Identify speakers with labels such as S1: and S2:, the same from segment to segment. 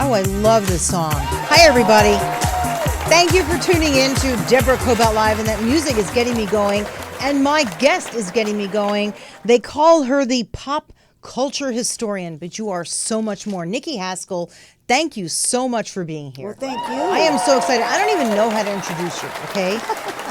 S1: Oh, I love this song. Hi, everybody. Thank you for tuning in to Deborah Kobylt Live, and that music is getting me going, and my guest is getting me going. They call her the pop culture historian, but you are so much more. Nikki Haskell, thank you so much for being here.
S2: Well, thank you.
S1: I am so excited. I don't even know how to introduce you, okay?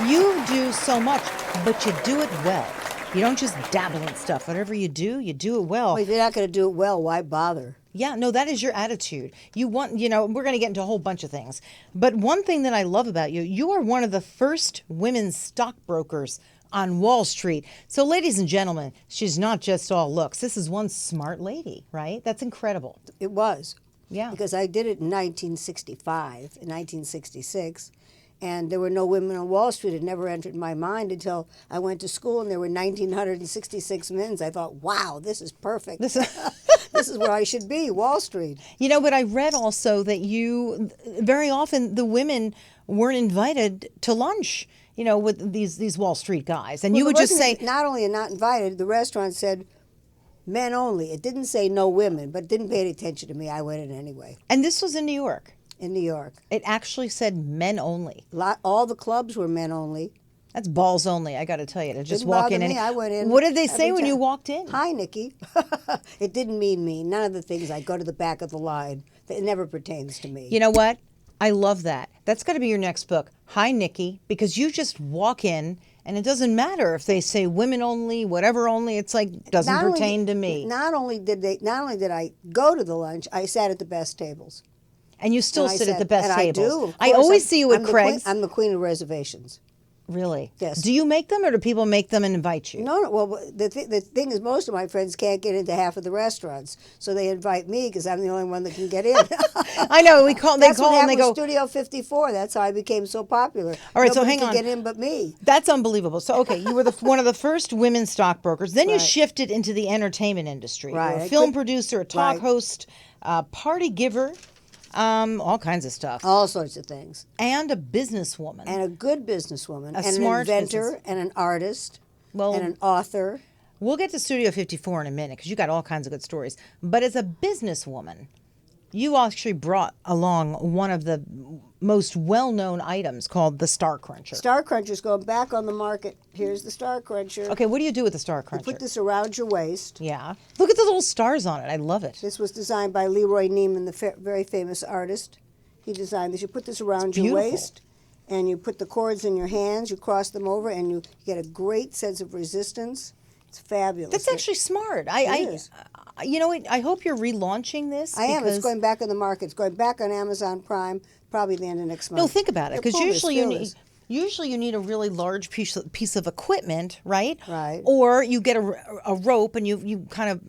S1: You do so much, but you do it well. You don't just dabble in stuff. Whatever you do it well.
S2: Well, if you're not going to do it well, why bother?
S1: Yeah, no, that is your attitude. You want, we're going to get into a whole bunch of things. But one thing that I love about you, you are one of the first women stockbrokers on Wall Street. So, ladies and gentlemen, she's not just all looks. This is one smart lady, right? That's incredible.
S2: It was.
S1: Yeah.
S2: Because I did it in 1965, in 1966. And there were no women on Wall Street. It never entered my mind until I went to school and there were 1,966 men. I thought, wow, this is perfect. This is where I should be, Wall Street.
S1: But I read also that you, very often the women weren't invited to lunch, with these Wall Street guys. And you would just say...
S2: Not only not invited, the restaurant said men only. It didn't say no women, but didn't pay any attention to me. I went in anyway.
S1: And this was in New York?
S2: In New York.
S1: It actually said men only.
S2: All the clubs were men only.
S1: That's balls only, I got to tell you. To just
S2: Didn't
S1: walk
S2: bother
S1: in.
S2: Me. I went in.
S1: What did they say when you walked in?
S2: Hi, Nikki. It didn't mean me. None of the things I go to the back of the line. It never pertains to me.
S1: You know what? I love that. That's got to be your next book. Hi, Nikki, because you just walk in and it doesn't matter if they say women only, whatever only. It's like doesn't pertain to me.
S2: Not only did I go to the lunch, I sat at the best tables.
S1: And you still sit at the best tables.
S2: I do.
S1: I always see you at Craig's.
S2: I'm the queen of reservations.
S1: Really?
S2: Yes.
S1: Do you make them, or do people make them and invite you?
S2: No. Well, the thing is, most of my friends can't get into half of the restaurants, so they invite me because I'm the only one that can get in.
S1: I know. They call and they go
S2: Studio 54. That's how I became so popular.
S1: All right,
S2: Nobody
S1: so hang
S2: could
S1: on.
S2: Get in but me.
S1: That's unbelievable. So okay, you were one of the first women stockbrokers. Then you shifted into the entertainment industry.
S2: Right.
S1: You were a film producer, a talk host, party giver. All kinds of stuff.
S2: All sorts of things.
S1: And a businesswoman.
S2: And a good businesswoman.
S1: A
S2: and
S1: smart
S2: an inventor and an artist and an author.
S1: We'll get to Studio 54 in a minute because you got all kinds of good stories. But as a businesswoman, you actually brought along one of the most well-known items called the Star Cruncher.
S2: Star Cruncher's going back on the market. Here's the Star Cruncher.
S1: Okay, what do you do with the Star Cruncher?
S2: You put this around your waist.
S1: Yeah. Look at the little stars on it. I love it.
S2: This was designed by Leroy Neiman, the very famous artist. He designed this. You put this around your waist, and you put the cords in your hands. You cross them over, and you get a great sense of resistance. It's fabulous.
S1: That's actually smart.
S2: It is.
S1: I hope you're relaunching this.
S2: I am. It's going back on the market. It's going back on Amazon Prime probably the end of next month.
S1: No, think about it, because usually you need a really large piece of equipment, right?
S2: Right.
S1: Or you get a rope and you kind of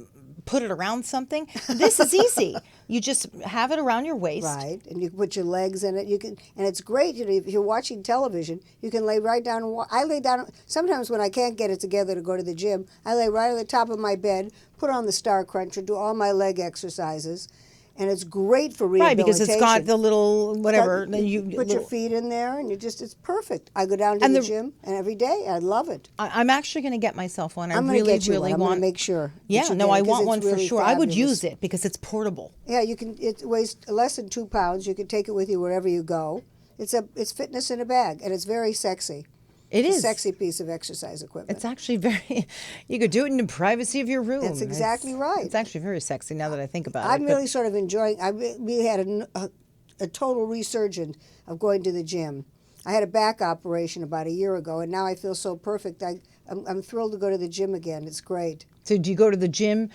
S1: put it around something. This is easy. You just have it around your waist.
S2: Right, and you put your legs in it. You can, and it's great. If you're watching television, you can lay right down. I lay down sometimes when I can't get it together to go to the gym. I lay right on the top of my bed, put on the Star Cruncher, do all my leg exercises, and it's great for rehabilitation.
S1: Right, because it's got the little whatever.
S2: You put your feet in there, and it's perfect. I go down to the gym, and every day I love it.
S1: I'm actually going to get myself one.
S2: I'm going to get you one. I'm going to make sure.
S1: Yeah, no, I want one for sure.
S2: Fabulous.
S1: I would use it because it's portable.
S2: Yeah, you can. It weighs less than 2 pounds. You can take it with you wherever you go. It's fitness in a bag, and it's very sexy. It's a sexy piece of exercise equipment.
S1: It's actually very. You could do it in the privacy of your room.
S2: That's exactly right.
S1: It's actually very sexy now that I think about it.
S2: I'm really sort of enjoying. We had a total resurgence of going to the gym. I had a back operation about a year ago, and now I feel so perfect. I'm thrilled to go to the gym again. It's great.
S1: So do you go to the gym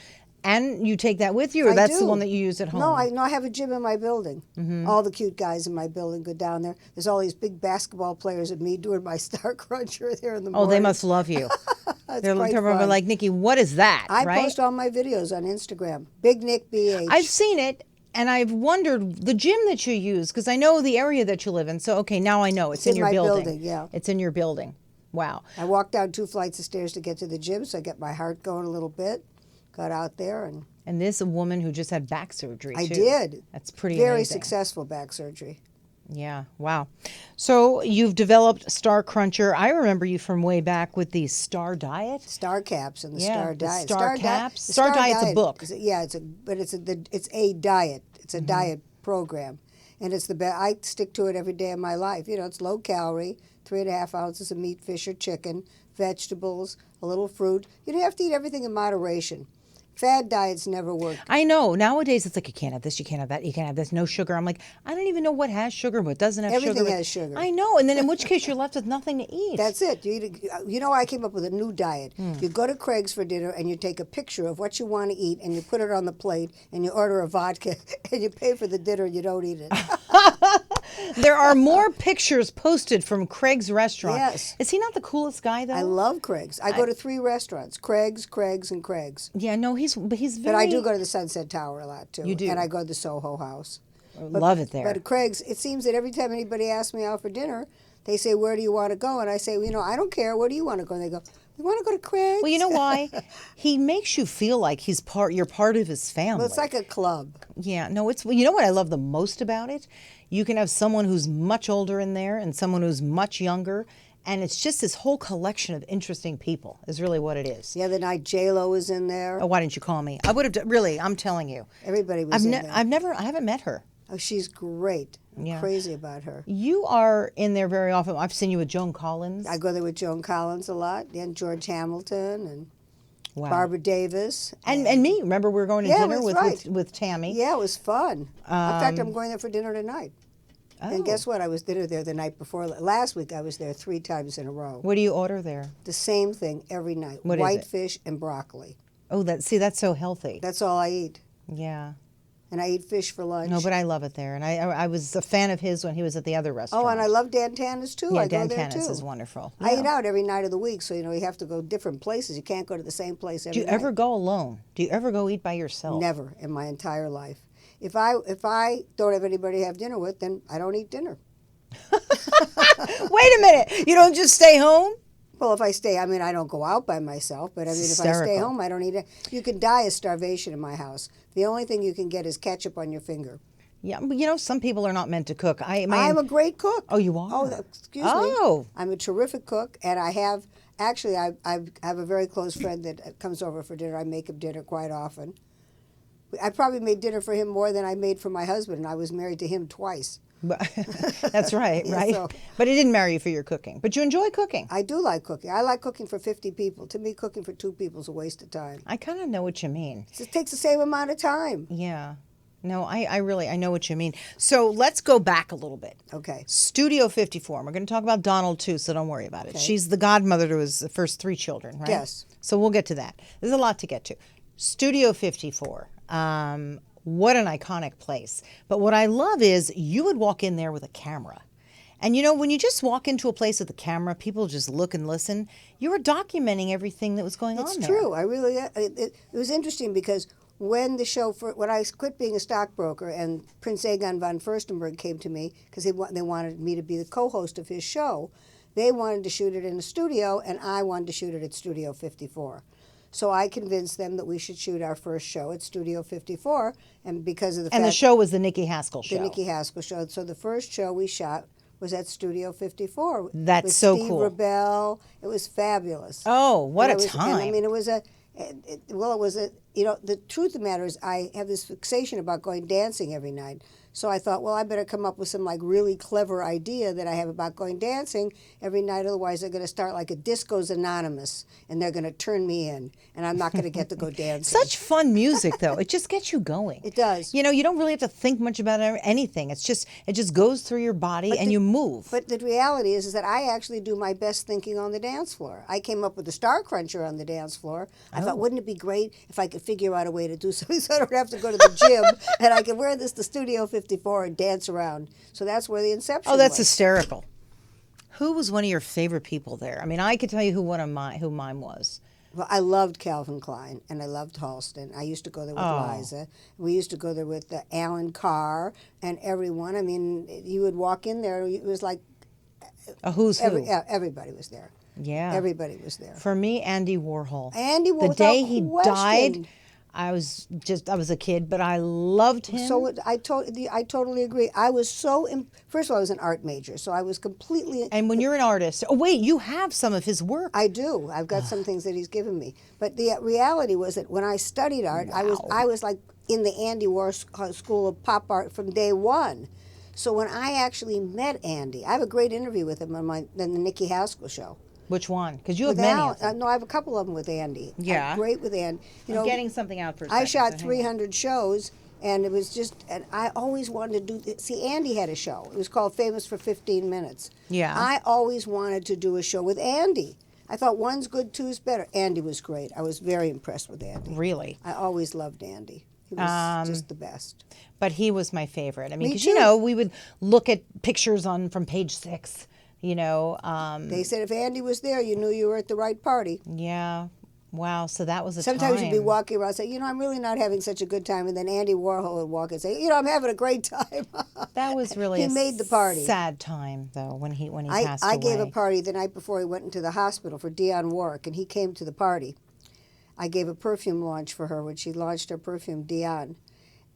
S1: and you take that with you, or that's the one that you use at home?
S2: No, I have a gym in my building. Mm-hmm. All the cute guys in my building go down there. There's all these big basketball players and me doing my Star Cruncher there in the morning.
S1: Oh, they must love you. They're like, Nikki, what is that?
S2: I post all my videos on Instagram. Big Nick BH.
S1: I've seen it. And I've wondered the gym that you use, because I know the area that you live in. So, okay, now I know. It's in your building.
S2: Yeah.
S1: It's in your building. Wow.
S2: I walked down 2 flights of stairs to get to the gym, so I get my heart going a little bit. Got out there and...
S1: And this a woman who just had back surgery, too.
S2: I did.
S1: That's pretty
S2: Very
S1: amazing.
S2: successful back surgery.
S1: Yeah, wow. So you've developed Star Cruncher. I remember you from way back with the Star Diet.
S2: Star Caps and the Star Diet.
S1: Star Caps. Star Diet's a book.
S2: Yeah, it's a diet. It's a diet program. And it's the best. I stick to it every day of my life. You know, it's low calorie, 3.5 ounces of meat, fish, or chicken, vegetables, a little fruit. You don't have to eat everything in moderation. Fad diets never work.
S1: I know. Nowadays, it's like, you can't have this, you can't have that, you can't have this, no sugar. I'm like, I don't even know what has sugar, what doesn't have sugar.
S2: Everything has sugar.
S1: I know. And then in which case, you're left with nothing to eat.
S2: That's it. You know, I came up with a new diet. You go to Craig's for dinner and you take a picture of what you want to eat and you put it on the plate and you order a vodka and you pay for the dinner and you don't eat it.
S1: There are more pictures posted from Craig's restaurant.
S2: Yes.
S1: Is he not the coolest guy, though?
S2: I love Craig's. I go to 3 restaurants, Craig's, and Craig's.
S1: Yeah, no, he's very...
S2: But I do go to the Sunset Tower a lot, too.
S1: You do?
S2: And I go to the Soho House.
S1: Love it there.
S2: But at Craig's, it seems that every time anybody asks me out for dinner, they say, where do you want to go? And I say, well, you know, I don't care. Where do you want to go? And they go, we want to go to Craig's.
S1: Well, you know why? He makes you feel like you're part of his family.
S2: Well, it's like a club.
S1: Yeah, no, you know what I love the most about it? You can have someone who's much older in there and someone who's much younger, and it's just this whole collection of interesting people is really what it is.
S2: The other night, J-Lo was in there.
S1: Oh, why didn't you call me? I would have, really, I'm telling you.
S2: Everybody was in there.
S1: I haven't met her.
S2: Oh, she's great. I'm
S1: Yeah.
S2: crazy about her.
S1: You are in there very often. I've seen you with Joan Collins.
S2: I go there with Joan Collins a lot, and George Hamilton, and
S1: Wow.
S2: Barbara Davis.
S1: And me. Remember, we were going to
S2: Yeah,
S1: dinner
S2: that's
S1: with,
S2: right.
S1: with Tammy.
S2: Yeah, it was fun. In fact, I'm going there for dinner tonight.
S1: Oh.
S2: And guess what? I was dinner there the night before. Last week, I was there 3 times in a row.
S1: What do you order there?
S2: The same thing every night.
S1: What is
S2: White
S1: it?
S2: fish and broccoli.
S1: Oh, that's so healthy.
S2: That's all I eat.
S1: Yeah.
S2: And I eat fish for lunch.
S1: No, but I love it there. And I was a fan of his when he was at the other restaurant.
S2: Oh, and I love Dan Tana's too.
S1: Yeah,
S2: I
S1: Dan
S2: go there
S1: Tanis
S2: too.
S1: is wonderful.
S2: I
S1: Yeah.
S2: eat out every night of the week, so you know you have to go different places. You can't go to the same place every
S1: Do you
S2: night.
S1: ever go alone? Do you ever go eat by yourself?
S2: Never in my entire life. If I don't have anybody to have dinner with, then I don't eat dinner.
S1: Wait a minute. You don't just stay home?
S2: Well, if I stay, I mean, I don't go out by myself, but I mean, if I stay
S1: Hysterical.
S2: home, I don't eat it. You can die of starvation in my house. The only thing you can get is ketchup on your finger.
S1: Yeah, but you know, some people are not meant to cook.
S2: I'm a great cook.
S1: Oh, you are?
S2: Oh, excuse me.
S1: Oh.
S2: I'm a terrific cook, and I have, actually, I have a very close friend that comes over for dinner. I make him dinner quite often. I probably made dinner for him more than I made for my husband, and I was married to him twice.
S1: That's right,
S2: Yeah,
S1: right?
S2: so-
S1: But he didn't marry you for your cooking. But you enjoy cooking.
S2: I do like cooking. I like cooking for 50 people. To me, cooking for 2 people is a waste of time.
S1: I kind of know what you mean.
S2: It takes the same amount of time.
S1: Yeah. No, I really know what you mean. So let's go back a little bit.
S2: Okay.
S1: Studio 54. We're going to talk about Donald too, so don't worry about it.
S2: Okay.
S1: She's the godmother to his first 3 children, right?
S2: Yes.
S1: So we'll get to that. There's a lot to get to. Studio 54. What an iconic place. But what I love is you would walk in there with a camera. And you know, when you just walk into a place with a camera, people just look and listen. You were documenting everything that was going on there.
S2: It's true. I really. It was interesting because when I quit being a stockbroker and Prince Egon von Furstenberg came to me because they wanted me to be the co-host of his show, they wanted to shoot it in a studio and I wanted to shoot it at Studio 54. So I convinced them that we should shoot our first show at Studio 54, and because of the
S1: And the show was the Nikki Haskell show.
S2: the Nikki Haskell show. So the first show we shot was at Studio 54.
S1: That's
S2: with
S1: so
S2: Steve
S1: cool.
S2: Rebell. It was fabulous.
S1: Oh, what
S2: And
S1: a
S2: it was-
S1: time.
S2: And I mean, it was the truth of the matter is I have this fixation about going dancing every night. So I thought, well, I better come up with some like really clever idea that I have about going dancing every night. Otherwise, they're going to start like a Disco's Anonymous, and they're going to turn me in, and I'm not going to get to go dancing.
S1: Such fun music, though. It just gets you going.
S2: It does.
S1: You know, you don't really have to think much about anything. It just goes through your body and you move.
S2: But the reality is that I actually do my best thinking on the dance floor. I came up with the Star Cruncher on the dance floor. I thought, wouldn't it be great if I could figure out a way to do something so I don't have to go to the gym and I can wear this to Studio 54 and dance around. So that's where the inception
S1: Oh, that's
S2: was.
S1: hysterical. Who was one of your favorite people there? I mean, I could tell you who mine was.
S2: Well, I loved Calvin Klein, and I loved Halston. I used to go there with Liza. We used to go there with Alan Carr and everyone. I mean, you would walk in there, it was like
S1: A who's who.
S2: everybody was there.
S1: Yeah.
S2: Everybody was there.
S1: For me, Andy Warhol.
S2: Andy Warhol,
S1: The day
S2: without
S1: he
S2: question.
S1: died, I was a kid, but I loved him.
S2: So I totally agree. I was first of all, I was an art major, so I was completely.
S1: And when you're an artist, oh wait, you have some of his work.
S2: I do. I've got some things that he's given me. But the reality was that when I studied art, I was like in the Andy Warhol School of Pop Art from day one. So when I actually met Andy, I have a great interview with him on the Nikki Haskell show.
S1: Which one? Because you have
S2: With
S1: many
S2: Al,
S1: of them.
S2: no, I have a couple of them with Andy.
S1: Yeah.
S2: I'm great with Andy.
S1: I'm getting something out for a second.
S2: I shot
S1: so hang on.
S2: 300 shows, and it was just, and I always wanted to do, see, Andy had a show. It was called Famous for 15 Minutes.
S1: Yeah.
S2: I always wanted to do a show with Andy. I thought one's good, two's better. Andy was great. I was very impressed with Andy.
S1: Really?
S2: I always loved Andy. He was just the best.
S1: But he was my favorite. I mean,
S2: Me
S1: because,
S2: too.
S1: we would look at pictures from page 6,
S2: They said if Andy was there, you knew you were at the right party.
S1: Yeah. Wow. So that was a
S2: Sometimes
S1: time.
S2: you'd be walking around and say, I'm really not having such a good time. And then Andy Warhol would walk and say, I'm having a great time.
S1: That was really
S2: He made the party.
S1: sad time, though, when he passed away.
S2: I gave a party the night before he went into the hospital for Dionne Warwick, and he came to the party. I gave a perfume launch for her when she launched her perfume, Dionne.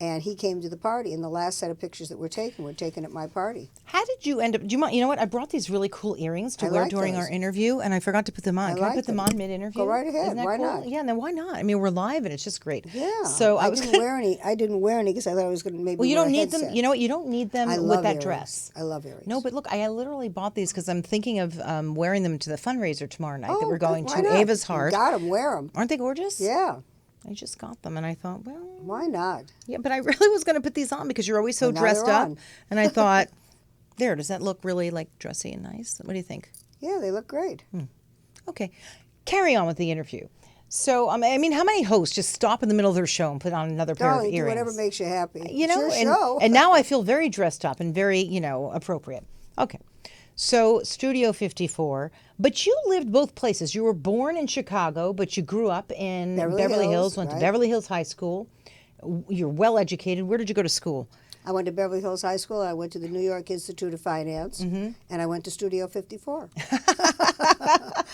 S2: And he came to the party, and the last set of pictures that were taken at my party.
S1: How did you end up? Do you mind? You know what? I brought these really cool earrings to
S2: I
S1: wear
S2: like
S1: during
S2: those.
S1: our interview, and I forgot to put them on. Can I
S2: like
S1: put them
S2: them.
S1: on mid-interview?
S2: Go right ahead.
S1: Isn't that
S2: Why
S1: cool?
S2: not?
S1: Yeah, then why not? I mean, we're live, and it's just great.
S2: Yeah.
S1: So I was
S2: didn't
S1: gonna,
S2: wear any. I didn't wear any because I thought I was going to maybe.
S1: well, you
S2: wear
S1: don't
S2: a
S1: need them.
S2: headset.
S1: You know what? You don't need them
S2: I
S1: with
S2: love
S1: that
S2: earrings.
S1: dress.
S2: I love earrings.
S1: No, but look, I literally bought these because I'm thinking of wearing them to the fundraiser tomorrow night that
S2: Oh,
S1: we're going
S2: why
S1: to.
S2: not?
S1: Ava's Heart.
S2: You got them. Wear them.
S1: Aren't they gorgeous?
S2: Yeah.
S1: I just got them, and I thought, well,
S2: Why not?
S1: yeah, but I really was going to put these on because you're always so
S2: Well, now
S1: dressed
S2: they're
S1: up,
S2: on.
S1: and I thought, there, does that look really like dressy and nice? What do you think?
S2: Yeah, they look great.
S1: Okay, carry on with the interview. So, I mean, how many hosts just stop in the middle of their show and put on another pair of
S2: Darling, do
S1: earrings?
S2: whatever makes you happy.
S1: You know,
S2: it's your show.
S1: and now I feel very dressed up and very, appropriate. Okay, so Studio 54, but you lived both places. You were born in Chicago, but you grew up in
S2: Beverly Hills,
S1: went to
S2: right.
S1: Beverly Hills High School. You're well educated. Where did you go to school?
S2: I went to Beverly Hills High School. I went to the New York Institute of Finance,
S1: Mm-hmm.
S2: and I went to Studio 54.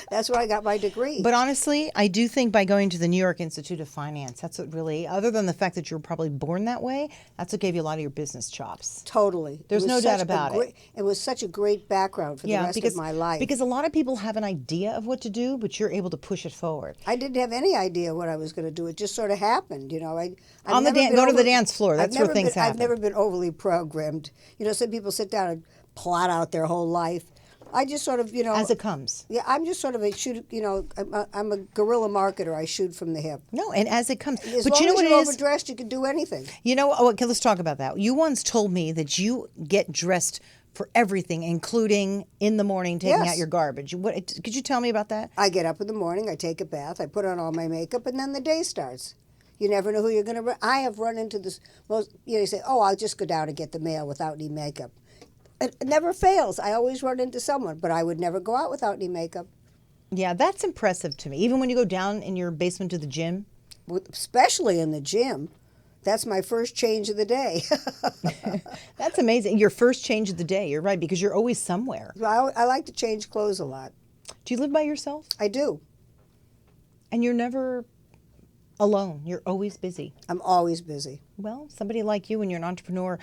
S2: That's where I got my degree.
S1: But honestly, I do think by going to the New York Institute of Finance, that's what really, other than the fact that you were probably born that way, that's what gave you a lot of your business chops.
S2: Totally.
S1: There's no doubt about it.
S2: It was such a great background for the rest of my life.
S1: Because a lot of people have an idea of what to do, but you're able to push it forward.
S2: I didn't have any idea what I was going to do. It just sort of happened,
S1: Go to the dance floor. That's where things happen.
S2: I've never been overly programmed. Some people sit down and plot out their whole life. I just sort of,
S1: As it comes.
S2: Yeah, I'm just sort of a shoot. I'm a guerrilla marketer. I shoot from the hip.
S1: No, and as it comes.
S2: As
S1: But
S2: long
S1: you know
S2: as
S1: what it
S2: you're
S1: is?
S2: overdressed, you can do anything.
S1: Okay, let's talk about that. You once told me that you get dressed for everything, including in the morning taking
S2: Yes.
S1: out your garbage. Could you tell me about that?
S2: I get up in the morning, I take a bath, I put on all my makeup, and then the day starts. You never know who you're going to run. I have run into this most. You say, "Oh, I'll just go down and get the mail without any makeup." It never fails. I always run into someone, but I would never go out without any makeup.
S1: Yeah, that's impressive to me. Even when you go down in your basement to the gym.
S2: Especially in the gym. That's my first change of the day.
S1: That's amazing. Your first change of the day. You're right, because you're always somewhere.
S2: I like to change clothes a lot.
S1: Do you live by yourself?
S2: I do.
S1: And you're never alone. You're always busy.
S2: I'm always busy.
S1: Well, somebody like you, and you're an entrepreneur.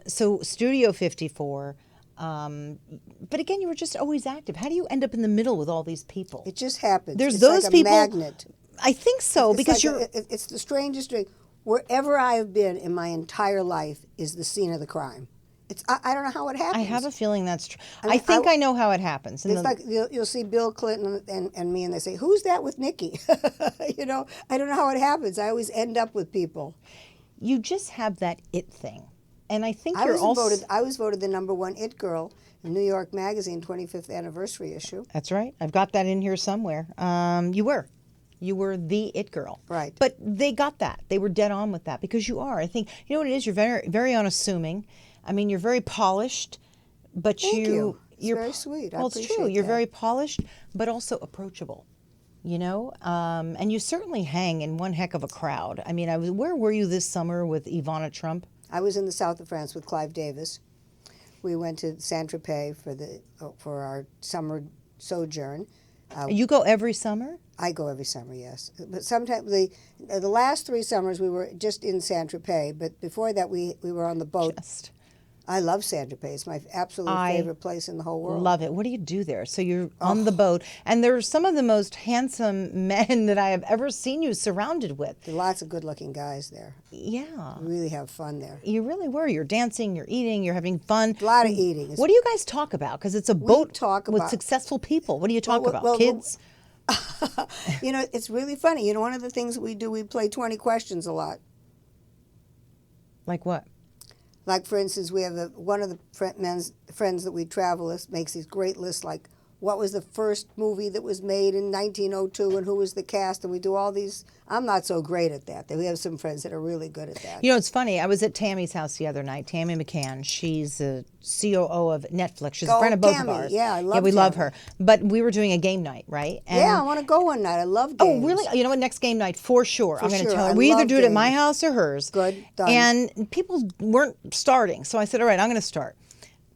S1: So Studio 54, but again, you were just always active. How do you end up in the middle with all these people?
S2: It just happens.
S1: There's
S2: It's
S1: those
S2: like a
S1: people.
S2: magnet.
S1: I think so,
S2: It's
S1: because
S2: like it's the strangest thing. Wherever I have been in my entire life is the scene of the crime. I don't know how it happens.
S1: I have a feeling that's true.
S2: mean,
S1: I think I know how it happens.
S2: It's like you'll see Bill Clinton and me, and they say, "Who's that with Nikki?" I don't know how it happens. I always end up with people.
S1: You just have that it thing, and I think
S2: I
S1: you're also.
S2: I was voted the #1 it girl in New York Magazine 25th anniversary issue.
S1: That's right. I've got that in here somewhere. You were the it girl.
S2: Right.
S1: But they got that. They were dead on with that because you are. I think, you know what it is? You're very, very unassuming. I mean, you're very polished, but
S2: Thank you. It's
S1: you're
S2: very sweet. I
S1: Well, it's true.
S2: appreciate
S1: You're
S2: that.
S1: very polished, but also approachable. And you certainly hang in one heck of a crowd. I mean, where were you this summer with Ivana Trump?
S2: I was in the south of France with Clive Davis. We went to Saint-Tropez for our summer sojourn.
S1: You go every summer?
S2: I go every summer, yes. But sometimes the last 3 summers we were just in Saint-Tropez, but before that we were on the boat. I love Saint-Tropez. It's my absolute favorite place in the whole world.
S1: Love it. What do you do there? So you're on the boat, and there's some of the most handsome men that I have ever seen you surrounded with.
S2: There are lots of good-looking guys there.
S1: Yeah.
S2: You really have fun there.
S1: You really were. You're dancing, you're eating, you're having fun.
S2: A lot of eating.
S1: What do you guys talk about? Because it's a boat with successful people. What do you talk about? Kids?
S2: You know, it's really funny. You know, one of the things that we do, we play 20 questions a lot.
S1: Like what?
S2: Like, for instance, we have one of the friends that we travel with makes these great lists, like what was the first movie that was made in 1902 and who was the cast, and we do all these. I'm not so great at that. We have some friends that are really good at that.
S1: You know, it's funny. I was at Tammy's house the other night. Tammy McCann. She's a COO of Netflix. She's a friend of both of ours.
S2: Yeah, I love
S1: Yeah, we love
S2: Tammy.
S1: her. But we were doing a game night, right? And
S2: yeah, I want to go one night. I love games.
S1: Oh, really? You know what? Next game night, for sure. I'm going to
S2: sure.
S1: tell her.
S2: I
S1: We either
S2: love
S1: do it at my
S2: games.
S1: house or hers.
S2: Good, done.
S1: And people weren't starting. So I said, all right, I'm going to start.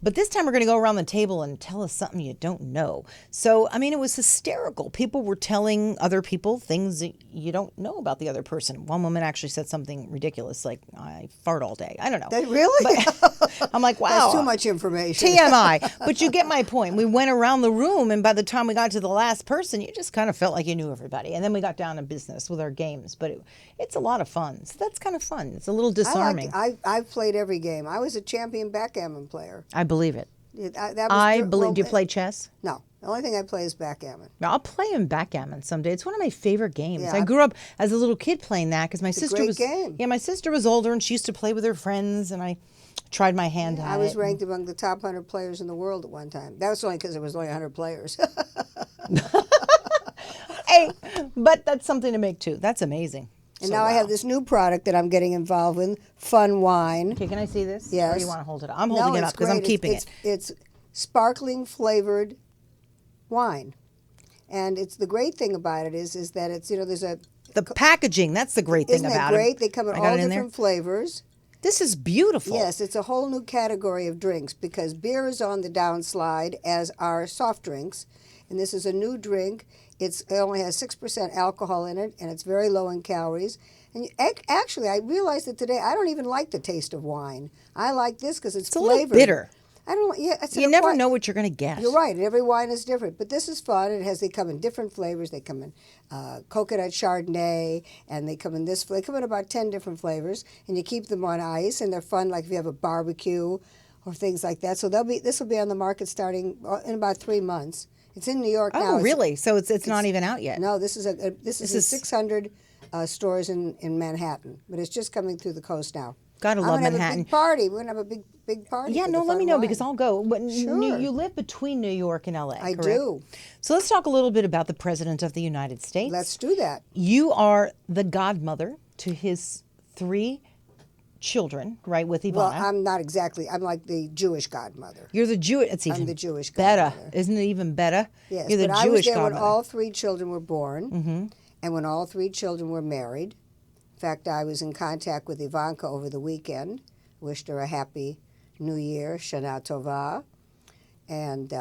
S1: But this time we're going to go around the table and tell us something you don't know. So, I mean, it was hysterical. People were telling other people things that you don't know about the other person. One woman actually said something ridiculous, like, I fart all day. I don't know.
S2: Really?
S1: But I'm like, wow.
S2: That's too much information.
S1: TMI. But you get my point. We went around the room, and by the time we got to the last person, you just kind of felt like you knew everybody. And then we got down to business with our games. But it's a lot of fun. So that's kind of fun. It's a little disarming.
S2: I've played every game. I was a champion backgammon player.
S1: I believe it.
S2: I
S1: believe. Do you play chess?
S2: No. The only thing I play is backgammon.
S1: Now, I'll play in backgammon someday. It's one of my favorite games.
S2: Yeah,
S1: I grew up as a little kid playing that because my sister
S2: great
S1: was
S2: game.
S1: Yeah, my sister was older and she used to play with her friends, and I tried my hand at it.
S2: I was ranked among the top 100 players in the world at one time. That was only because there was only 100 players.
S1: Hey, but that's something to make too. That's amazing.
S2: And now I have this new product that I'm getting involved with, Fun Wine.
S1: Okay, can I see this?
S2: Yes.
S1: Or do you want to hold it up? I'm holding it up because I'm keeping it.
S2: It's sparkling flavored wine. And it's the great thing about it is that it's, you know, there's a...
S1: The packaging, that's the great thing
S2: Isn't
S1: about
S2: that
S1: it.
S2: great? They come in all different flavors.
S1: This is beautiful.
S2: Yes, it's a whole new category of drinks because beer is on the downslide, as are soft drinks. And this is a new drink. It only has 6% alcohol in it, and it's very low in calories. And actually, I realized that today I don't even like the taste of wine. I like this because it's flavored.
S1: A little bitter.
S2: I don't. Yeah,
S1: you never know what you're going to get.
S2: You're right. And every wine is different, but this is fun. They come in different flavors. They come in coconut Chardonnay, and they come in this. They come in about 10 different flavors, and you keep them on ice, and they're fun. Like if you have a barbecue or things like that. So this will be on the market starting in about 3 months. It's in New York now.
S1: Oh, really? So it's not even out yet.
S2: No, this is in 600 stores in Manhattan, but it's just coming through the coast now.
S1: Gotta love Manhattan.
S2: Have a big party. We're gonna have a big party.
S1: Yeah,
S2: no,
S1: let me know because I'll go. But
S2: sure.
S1: You live between New York and LA.
S2: I
S1: correct?
S2: do.
S1: So let's talk a little bit about the President of the United States.
S2: Let's do that.
S1: You are the godmother to his 3 children, right, with Ivana.
S2: Well, I'm not exactly. I'm like the Jewish godmother.
S1: You're the Jewish. It's even
S2: I'm the Jewish
S1: better.
S2: godmother.
S1: Isn't it even better?
S2: Yes,
S1: You're the
S2: but
S1: Jewish
S2: I was there
S1: godmother.
S2: when all 3 children were born, and when all 3 children were married. In fact, I was in contact with Ivanka over the weekend. Wished her a happy New Year, Shana Tova, and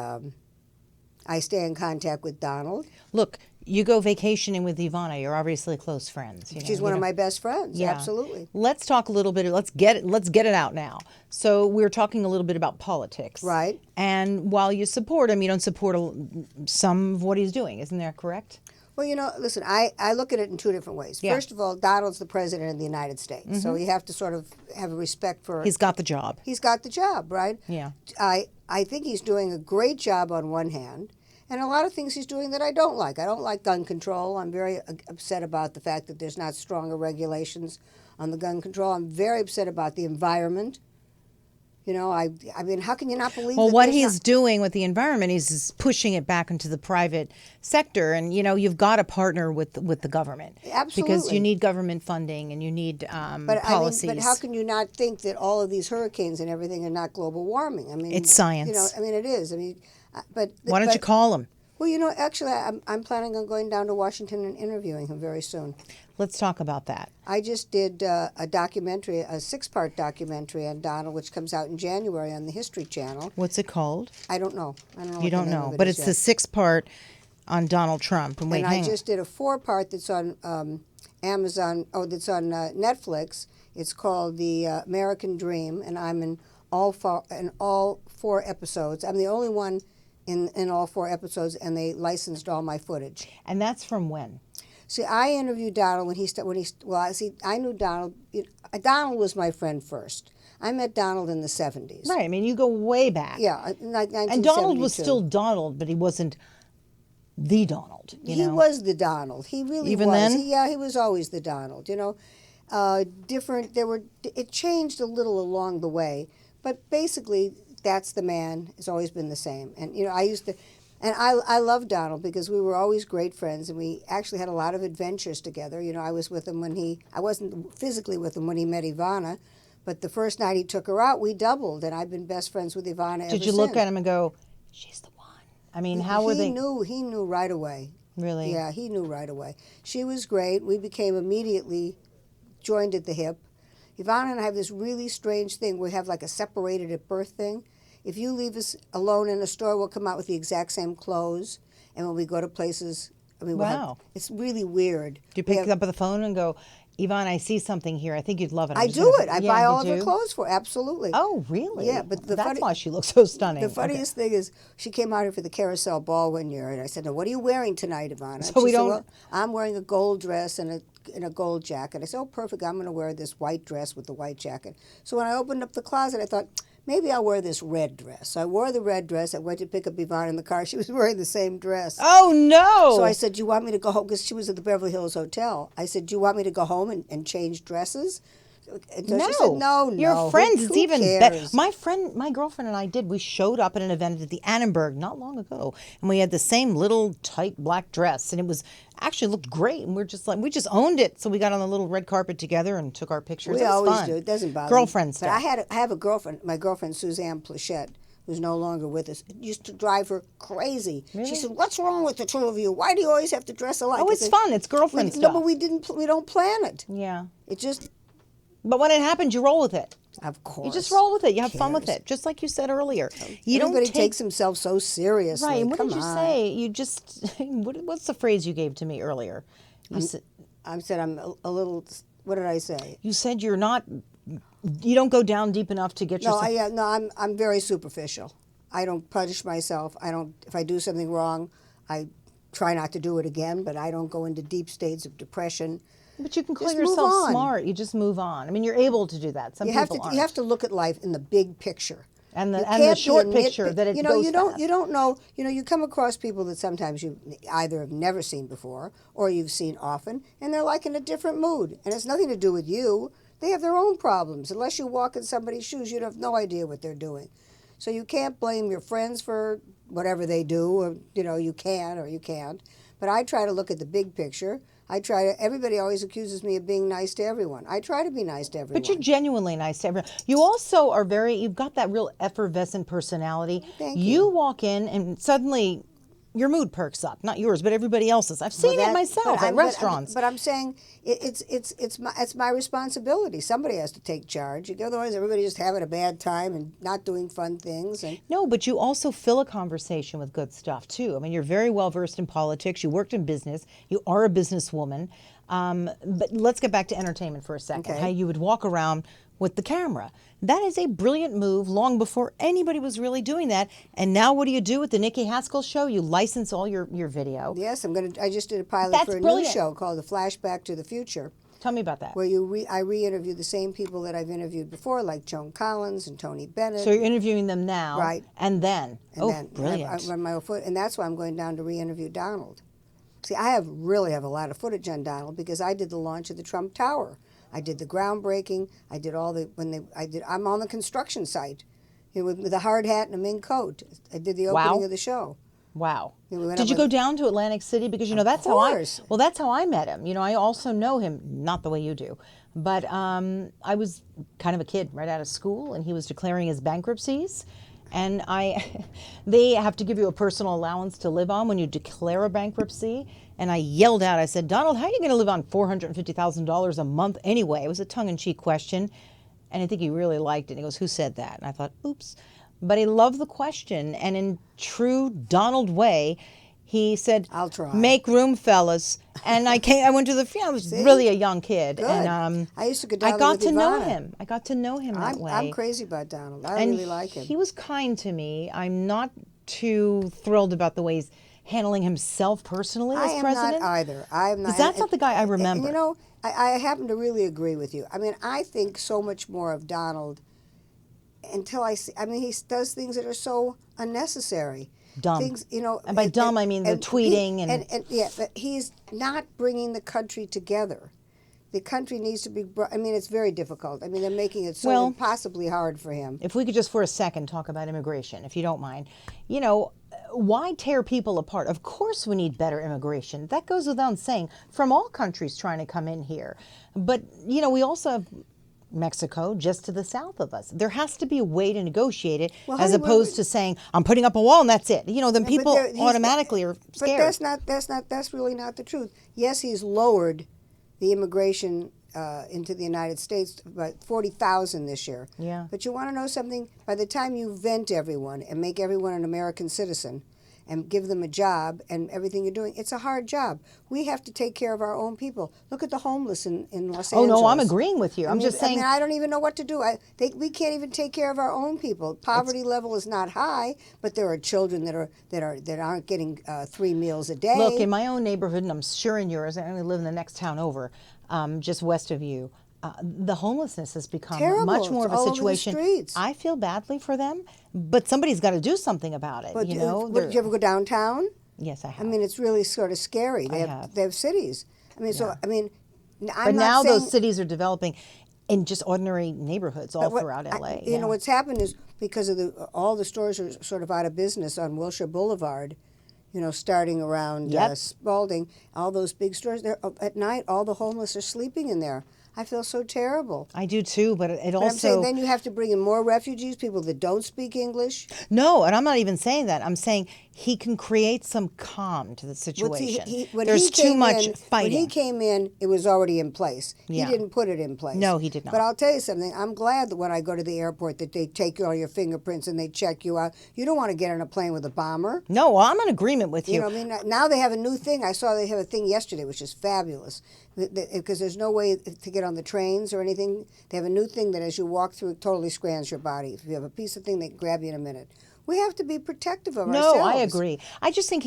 S2: I stay in contact with Donald.
S1: Look, you go vacationing with Ivana. You're obviously close friends.
S2: She's one of my best friends. Yeah. Absolutely.
S1: Let's talk a little bit. Let's get it out now. So we're talking a little bit about politics,
S2: right?
S1: And while you support him, you don't support some of what he's doing. Isn't that correct?
S2: Well, you know, listen, I look at it in 2 different ways.
S1: Yeah.
S2: First of all, Donald's the president of the United States, so you have to sort of have a respect for...
S1: He's got the job.
S2: He's got the job, right?
S1: Yeah.
S2: I think he's doing a great job on one hand, and a lot of things he's doing that I don't like. I don't like gun control. I'm very upset about the fact that there's not stronger regulations on the gun control. I'm very upset about the environment. You know, I mean, how can you not believe?
S1: Well,
S2: that
S1: what he's doing with the environment is pushing it back into the private sector, and you know, you've got to partner with the government.
S2: Absolutely,
S1: because you need government funding and you need policies.
S2: But how can you not think that all of these hurricanes and everything are not global warming? I mean,
S1: it's science.
S2: You know, I mean, it is. I mean,
S1: why don't you call him?
S2: Well, you know, actually, I'm planning on going down to Washington and interviewing him very soon.
S1: Let's talk about that.
S2: I just did a documentary, a 6-part documentary on Donald, which comes out in January on the History Channel.
S1: What's it called?
S2: I don't know.
S1: You don't know, but it's the 6-part on Donald Trump. And
S2: I just did a 4-part that's on Amazon. Oh, that's on Netflix. It's called The American Dream, and I'm in all four episodes. I'm the only one in all four episodes, and they licensed all my footage.
S1: And that's from when?
S2: See, I interviewed Donald I knew Donald. Donald was my friend first. I met Donald in the 70s.
S1: Right. I mean, you go way back.
S2: Yeah, like 1972.
S1: And Donald was still Donald, but he wasn't the Donald.
S2: He was the Donald. He really
S1: Even
S2: was.
S1: then?
S2: He was always the Donald. Different. It changed a little along the way, but basically, that's the man. It's always been the same. And I love Donald because we were always great friends, and we actually had a lot of adventures together. I was with him I wasn't physically with him when he met Ivana, but the first night he took her out, we doubled, and I've been best friends with Ivana ever since.
S1: Did you look at him and go, she's the one? I mean, how were they?
S2: He knew right away.
S1: Really?
S2: Yeah, he knew right away. She was great. We became immediately joined at the hip. Ivana and I have this really strange thing. We have like a separated at birth thing. If you leave us alone in a store, we'll come out with the exact same clothes. And when we go to places,
S1: Wow.
S2: It's really weird.
S1: Do you pick up the phone and go, Yvonne, I see something here. I think you'd love it.
S2: I do it. I buy all of her clothes for her. Absolutely.
S1: Oh, really?
S2: Yeah, but
S1: that's why she looks so stunning.
S2: The funniest thing is she came out here for the carousel ball one year, and I said, "Now, what are you wearing tonight, Ivana?"
S1: So we don't.
S2: Well, I'm wearing a gold dress and a gold jacket. I said, "Oh, perfect. I'm going to wear this white dress with the white jacket." So when I opened up the closet, I thought, maybe I'll wear this red dress. So I wore the red dress. I went to pick up Ivana in the car. She was wearing the same dress.
S1: Oh, no.
S2: So I said, do you want me to go home? Because she was at the Beverly Hills Hotel. I said, do you want me to go home and change dresses? And so
S1: No.
S2: she said, no.
S1: You're friends. It's even better.
S2: cares?
S1: My girlfriend and I we showed up at an event at the Annenberg not long ago, and we had the same little tight black dress, and it was actually looked great, and we just owned it. So we got on the little red carpet together and took our pictures.
S2: We
S1: It was
S2: always
S1: fun.
S2: do. It doesn't bother
S1: Girlfriend
S2: me.
S1: stuff.
S2: But I have a girlfriend, my girlfriend Suzanne Plachette, who's no longer with us. It used to drive her crazy.
S1: Really?
S2: She said, "What's wrong with the two of you? Why do you always have to dress alike?"
S1: Oh,
S2: I
S1: it's
S2: said,
S1: fun. It's girlfriend
S2: No,
S1: stuff.
S2: but we don't plan it.
S1: Yeah.
S2: It just,
S1: But when it happens, you roll with it.
S2: of course.
S1: You just roll with it. You have fun with it, just like you said earlier. You
S2: Everybody
S1: don't
S2: takes himself so seriously.
S1: Right. What
S2: Come
S1: did you
S2: on.
S1: say? You just what's the phrase you gave to me earlier? You said
S2: I said I'm a little. What did I say?
S1: you said you're not. You don't go down deep enough to get
S2: No,
S1: yourself.
S2: I'm very superficial. I don't punish myself. I don't. If I do something wrong, I try not to do it again. But I don't go into deep states of depression.
S1: But you can call
S2: Just move
S1: yourself
S2: on.
S1: smart. You just move on. I mean, you're able to do that. Some
S2: You
S1: people
S2: have to.
S1: aren't.
S2: You have to look at life in the big picture.
S1: And the
S2: You
S1: and the
S2: can't be
S1: short
S2: a
S1: picture
S2: nitpick.
S1: that it
S2: you know
S1: goes
S2: you don't
S1: fast.
S2: you don't know you come across people that sometimes you either have never seen before or you've seen often, and they're like in a different mood, and it's nothing to do with you. They have their own problems. Unless you walk in somebody's shoes, you have no idea what they're doing. So you can't blame your friends for whatever they do, or you can or you can't. But I try to look at the big picture. Everybody always accuses me of being nice to everyone. I try to be nice to everyone.
S1: But you're genuinely nice to everyone. You also are you've got that real effervescent personality.
S2: Thank
S1: you.
S2: you.
S1: Walk in and suddenly your mood perks up. Not yours, but everybody else's. I've seen it myself at restaurants.
S2: But I'm saying it's my responsibility. Somebody has to take charge. Otherwise, everybody's just having a bad time and not doing fun things. And
S1: No, but you also fill a conversation with good stuff, too. I mean, you're very well versed in politics. You worked in business. You are a businesswoman. But let's get back to entertainment for a second.
S2: Okay.
S1: How you would walk around with the camera. That is a brilliant move long before anybody was really doing that. And now what do you do with the Nikki Haskell show? You license all your video.
S2: yes, I just did a pilot
S1: That's
S2: for a
S1: brilliant.
S2: new show called The Flashback to the Future,
S1: Tell me about that.
S2: where I re-interview the same people that I've interviewed before, like Joan Collins and Tony Bennett.
S1: So you're interviewing them now.
S2: Right.
S1: And then.
S2: I
S1: Brilliant.
S2: run my own foot, and that's why I'm going down to re-interview Donald. See, I really have a lot of footage on Donald because I did the launch of the Trump Tower. I did the groundbreaking. I did I'm on the construction site, with a hard hat and a mink coat. I did the opening of the show.
S1: Wow.
S2: Yeah, we went
S1: Did
S2: up
S1: you
S2: with-
S1: go down to Atlantic City? Because, that's
S2: course.
S1: that's how I met him. I also know him, not the way you do, but I was kind of a kid right out of school, and he was declaring his bankruptcies. And they have to give you a personal allowance to live on when you declare a bankruptcy. And I yelled out, I said, Donald, how are you going to live on $450,000 a month anyway? It was a tongue-in-cheek question. And I think he really liked it. And he goes, who said that? And I thought, oops. But he loved the question. And in true Donald way, He said,
S2: I'll try.
S1: "Make room, fellas." And I went to the I was really a young kid.
S2: Good.
S1: And
S2: I used to go down
S1: I
S2: there
S1: got
S2: with
S1: to know
S2: Ivana.
S1: him. I got to know him that way.
S2: I'm crazy about Donald. I
S1: and
S2: really like him.
S1: he was kind to me. I'm not too thrilled about the way he's handling himself personally as
S2: I am
S1: president.
S2: not either. I am not.
S1: Because that's not the guy I remember.
S2: And, you know, I happen to really agree with you. I mean, I think so much more of Donald until I see. I mean, he does things that are so unnecessary.
S1: Dumb.
S2: Things, you know.
S1: And by dumb, I mean the tweeting
S2: and yeah, but he's not bringing the country together. The country needs to be. I mean, it's very difficult. I mean, they're making it so impossibly hard for him.
S1: If we could just for a second talk about immigration, if you don't mind. You know, why tear people apart? Of course we need better immigration. That goes without saying from all countries trying to come in here. But, you know, we also have Mexico just to the south of us. There has to be a way to negotiate it as opposed to saying, I'm putting up a wall and that's it. You know, then people automatically are scared.
S2: But that's really not the truth. Yes, he's lowered the immigration into the United States by 40,000 this year.
S1: Yeah.
S2: But you want to know something? By the time you vent everyone and make everyone an American citizen and give them a job and everything you're doing, it's a hard job. We have to take care of our own people. Look at the homeless in Los Angeles.
S1: Oh, no, I'm agreeing with you. I'm just saying.
S2: I mean, I don't even know what to do. We can't even take care of our own people. Poverty level is not high, but there are children that aren't getting 3 meals a day.
S1: Look, in my own neighborhood, and I'm sure in yours, I only live in the next town over, just west of you, the homelessness has become
S2: Terrible.
S1: much more of a
S2: It's all over the
S1: situation.
S2: streets.
S1: I feel badly for them, but somebody's got to do something about it.
S2: But
S1: you know,
S2: did you ever go downtown?
S1: Yes, I have.
S2: I mean, it's really sort of scary. They have cities. I mean, so I mean, I'm
S1: but
S2: not
S1: now
S2: saying,
S1: those cities are developing in just ordinary neighborhoods all throughout LA.
S2: You know, what's happened is because of all the stores are sort of out of business on Wilshire Boulevard. You know, starting around Spalding, all those big stores. There at night, all the homeless are sleeping in there. I feel so terrible.
S1: I do too, but it also.
S2: I'm saying then you have to bring in more refugees, people that don't speak English.
S1: No, and I'm not even saying that. I'm saying he can create some calm to the situation. There's too much fighting.
S2: When he came in, it was already in place.
S1: Yeah.
S2: He didn't put it in place.
S1: No, he did not.
S2: But I'll tell you something. I'm glad that when I go to the airport that they take all your fingerprints and they check you out. You don't want to get on a plane with a bomber.
S1: No, well, I'm in agreement with you.
S2: You know what I mean? Now they have a new thing. I saw they have a thing yesterday, which is fabulous. Because there's no way to get on the trains or anything. They have a new thing that as you walk through, it totally scans your body. If you have a piece of thing, they grab you in a minute. We have to be protective of ourselves.
S1: No, I agree. I just think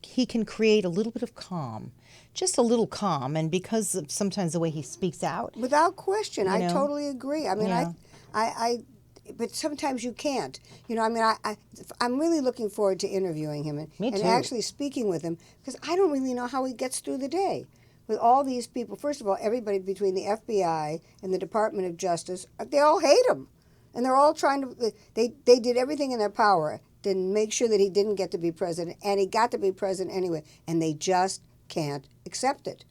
S1: he can create a little bit of calm. Just a little calm. And because of sometimes the way he speaks out.
S2: Without question. I totally agree. I mean,
S1: Yeah.
S2: but sometimes you can't. You know, I mean, I'm really looking forward to interviewing him and actually speaking with him because I don't really know how he gets through the day. With all these people, first of all, everybody between the FBI and the Department of Justice, they all hate him. And they're all trying to, they did everything in their power to make sure that he didn't get to be president, and he got to be president anyway, and they just can't accept it.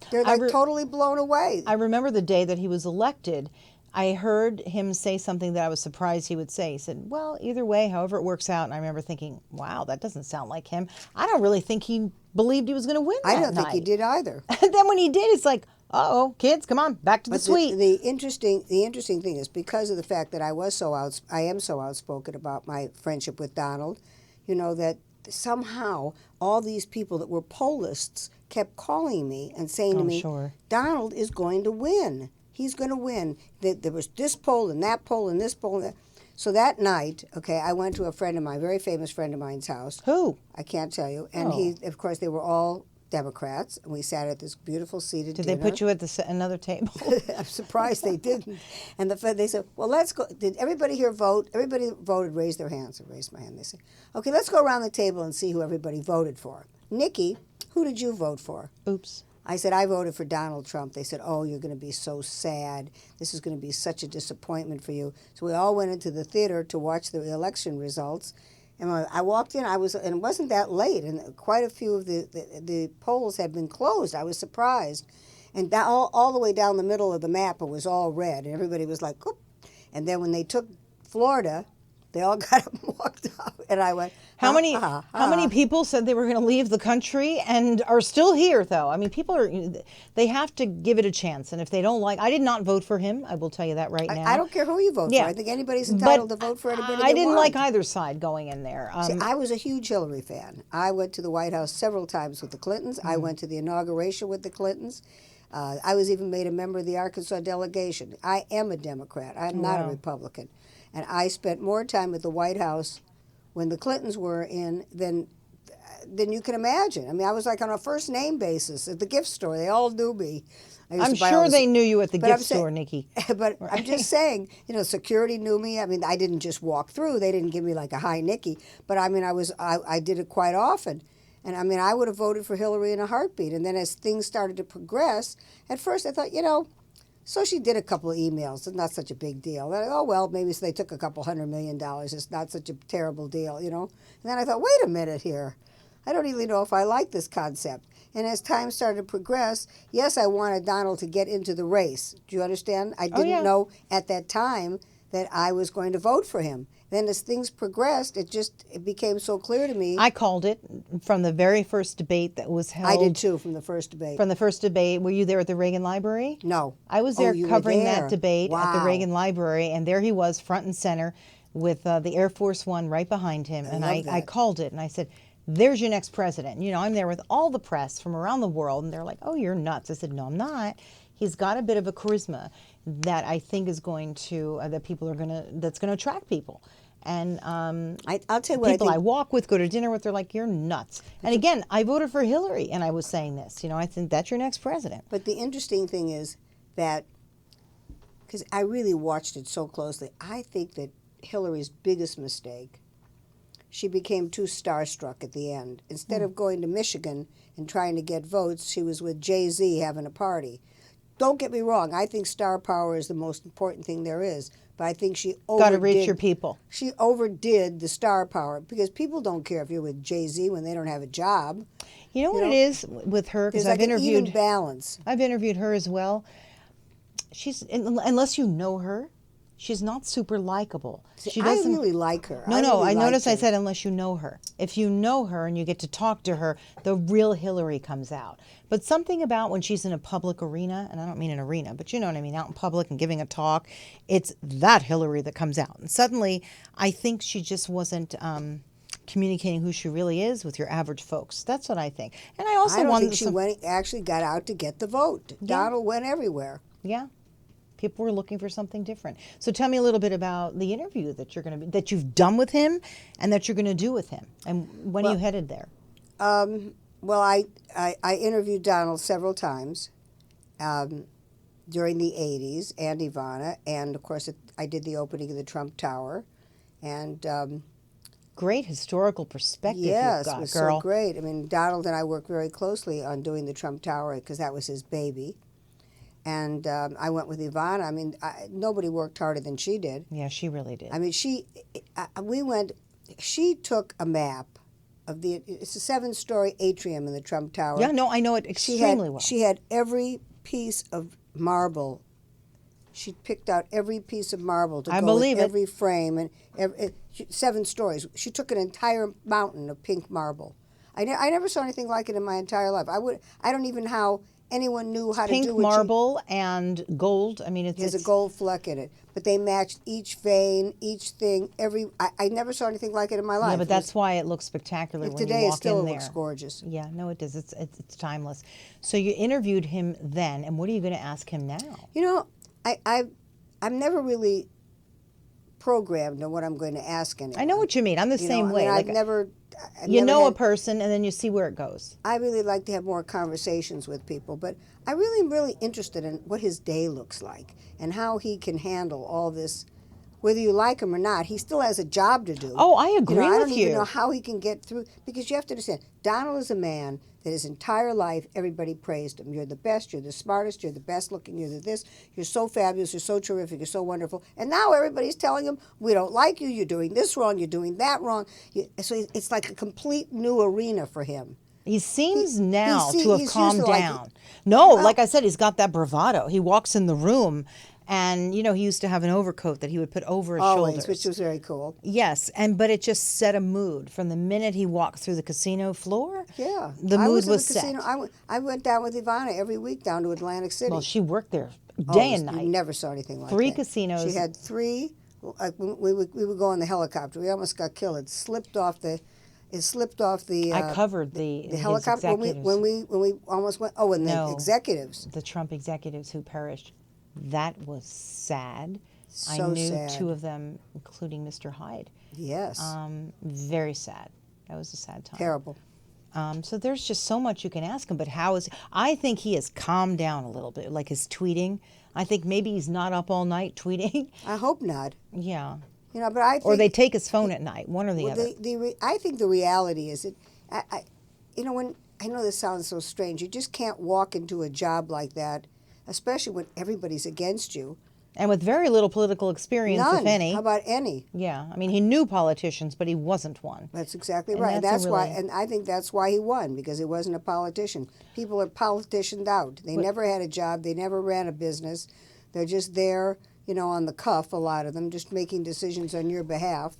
S2: They're like totally blown away.
S1: I remember the day that he was elected, I heard him say something that I was surprised he would say. He said, well, either way, however it works out. And I remember thinking, wow, that doesn't sound like him. I don't really think he believed he was going to win that
S2: I don't think he did either.
S1: And then when he did, it's like, uh-oh, kids, come on, back to the suite.
S2: The interesting thing is because of the fact that I am so outspoken about my friendship with Donald, you know, that somehow all these people that were pollists kept calling me and saying to me, Donald is going to win. He's going to win. There was this poll and that poll and this poll. And that. So that night, okay, I went to a friend of mine, very famous friend of mine's house.
S1: Who?
S2: I can't tell you. And of course, they were all Democrats. And we sat at this beautiful seated dinner.
S1: Did they put you at another table?
S2: I'm surprised they didn't. And they said, well, let's go. Did everybody here vote? Everybody voted, raised their hands. I raised my hand. They said, okay, let's go around the table and see who everybody voted for. Nikki, who did you vote for?
S1: Oops.
S2: I said, I voted for Donald Trump. They said, oh, you're going to be so sad. This is going to be such a disappointment for you. So we all went into the theater to watch the election results. And when I walked in, and it wasn't that late, and quite a few of the polls had been closed. I was surprised. And all the way down the middle of the map, it was all red. And everybody was like, oop. And then when they took Florida, They all got up and walked out. And I went,
S1: How many people said they were going to leave the country and are still here, though? I mean, they have to give it a chance. And if they don't like, I did not vote for him. I will tell you that right now.
S2: I don't care who you vote for. I think anybody's entitled to vote for anybody
S1: I didn't
S2: want.
S1: like either side going in there.
S2: See, I was a huge Hillary fan. I went to the White House several times with the Clintons. I went to the inauguration with the Clintons. I was even made a member of the Arkansas delegation. I am a Democrat. I'm not a Republican. And I spent more time at the White House when the Clintons were in than you can imagine. I mean, I was like on a first name basis at the gift store. They all knew me.
S1: I'm sure they knew you at the gift store, Nikki.
S2: But I'm just saying, security knew me. I mean, I didn't just walk through. They didn't give me like a hi, Nikki. But I mean, I did it quite often. And I mean, I would have voted for Hillary in a heartbeat. And then as things started to progress, at first I thought, so she did a couple of emails. It's not such a big deal. And well, maybe they took a couple $100 million. It's not such a terrible deal, And then I thought, wait a minute here. I don't really know if I like this concept. And as time started to progress, yes, I wanted Donald to get into the race. Do you understand? I didn't know at that time that I was going to vote for him. Then as things progressed, it became so clear to me.
S1: I called it from the very first debate that was held.
S2: I did too, from the first debate.
S1: From the first debate. Were you there at the Reagan Library?
S2: No.
S1: I was there covering that debate
S2: Wow.
S1: at the Reagan Library, and there he was front and center with the Air Force One right behind him. And I called it, and I said, there's your next president. I'm there with all the press from around the world, and they're like, oh, you're nuts. I said, no, I'm not. He's got a bit of a charisma that I think is going to, that's going to attract people. And
S2: I'll tell you what
S1: people I walk with, go to dinner with, they're like, you're nuts. And again, I voted for Hillary, and I was saying this. I think that's your next president.
S2: But the interesting thing is that, because I really watched it so closely, I think that Hillary's biggest mistake, she became too starstruck at the end. Instead of going to Michigan and trying to get votes, she was with Jay-Z having a party. Don't get me wrong. I think star power is the most important thing there is. But I think she
S1: got to reach your people.
S2: She overdid the star power because people don't care if you're with Jay-Z when they don't have a job.
S1: You know what it is with her? Because I've interviewed
S2: an even balance.
S1: I've interviewed her as well. Unless you know her, she's not super likable.
S2: See, I really like her.
S1: No, I noticed I said unless you know her. If you know her and you get to talk to her, the real Hillary comes out. But something about when she's in a public arena, and I don't mean an arena, but you know what I mean, out in public and giving a talk, it's that Hillary that comes out. And suddenly, I think she just wasn't communicating who she really is with your average folks. That's what I think. And I also
S2: don't think she actually got out to get the vote. Yeah. Donald went everywhere.
S1: Yeah. People were looking for something different. So tell me a little bit about the interview that you've done with him and that you're going to do with him. And when are you headed there?
S2: Well, I interviewed Donald several times during the 80s, and Ivana, and of course I did the opening of the Trump Tower. And
S1: great historical perspective you've got,
S2: it was
S1: girl.
S2: So great. I mean, Donald and I worked very closely on doing the Trump Tower because that was his baby. And I went with Ivana. I mean, nobody worked harder than she did.
S1: Yeah, she really did.
S2: I mean, she took a map of it's a 7-story atrium in the Trump Tower.
S1: Yeah, no, I know it extremely well.
S2: She had every piece of marble. She picked out every piece of marble to go with every frame. And 7 stories. She took an entire mountain of pink marble. I never saw anything like it in my entire life. I don't even know how anyone knew how to do it.
S1: Pink marble and gold. I mean,
S2: there's a gold fleck in it. But they matched each vein, each thing, I never saw anything like it in my life.
S1: Yeah, but that's why it looks spectacular when you walk in there.
S2: Today it still looks gorgeous.
S1: Yeah, no, it does. It's timeless. So you interviewed him then, and what are you going to ask him now?
S2: I'm never really programmed on what I'm going to ask anyone.
S1: I know what you mean. I'm the same way.
S2: I've never
S1: a person, and then you see where it goes.
S2: I really like to have more conversations with people, but I really am really interested in what his day looks like and how he can handle all this. Whether you like him or not, he still has a job to do.
S1: Oh, I agree with you.
S2: I don't even know how he can get through, because you have to understand, Donald is a man that his entire life everybody praised him. You're the best, you're the smartest, you're the best looking, you're the this, you're so fabulous, you're so terrific, you're so wonderful. And now everybody's telling him, we don't like you, you're doing this wrong, you're doing that wrong. So it's like a complete new arena for him.
S1: He seems to have calmed down. Like I said, he's got that bravado. He walks in the room And, you know, he used to have an overcoat that he would put over his
S2: Always,
S1: shoulders.
S2: which was very cool.
S1: Yes, but it just set a mood from the minute he walked through the casino floor.
S2: Yeah,
S1: The
S2: I
S1: mood
S2: was in
S1: was
S2: the
S1: set.
S2: casino. I went down with Ivana every week down to Atlantic City.
S1: Well, she worked there day and
S2: You
S1: night.
S2: never saw anything like that.
S1: 3 casinos.
S2: She had 3. We would go on the helicopter. We almost got killed. It slipped off the.
S1: I covered the
S2: helicopter when we almost went. Oh, and the executives.
S1: The Trump executives who perished. That was sad. I
S2: So
S1: knew
S2: sad.
S1: 2 of them, including Mr. Hyde.
S2: Yes.
S1: Very sad. That was a sad time.
S2: Terrible.
S1: So there's just so much you can ask him, but I think he has calmed down a little bit, like his tweeting. I think maybe he's not up all night tweeting.
S2: I hope not.
S1: Yeah.
S2: You know, but I think,
S1: Or they take his phone at night, one or the other.
S2: I think the reality is that when I know this sounds so strange, you just can't walk into a job like that, especially when everybody's against you.
S1: And with very little political experience,
S2: None.
S1: if any.
S2: How about any?
S1: Yeah. I mean, he knew politicians, but he wasn't one.
S2: That's exactly
S1: And
S2: right.
S1: that's a
S2: Why,
S1: really-
S2: and I think that's why he won, because he wasn't a politician. People are politicianed out. They never had a job. They never ran a business. They're just there, you know, on the cuff, a lot of them, just making decisions on your behalf.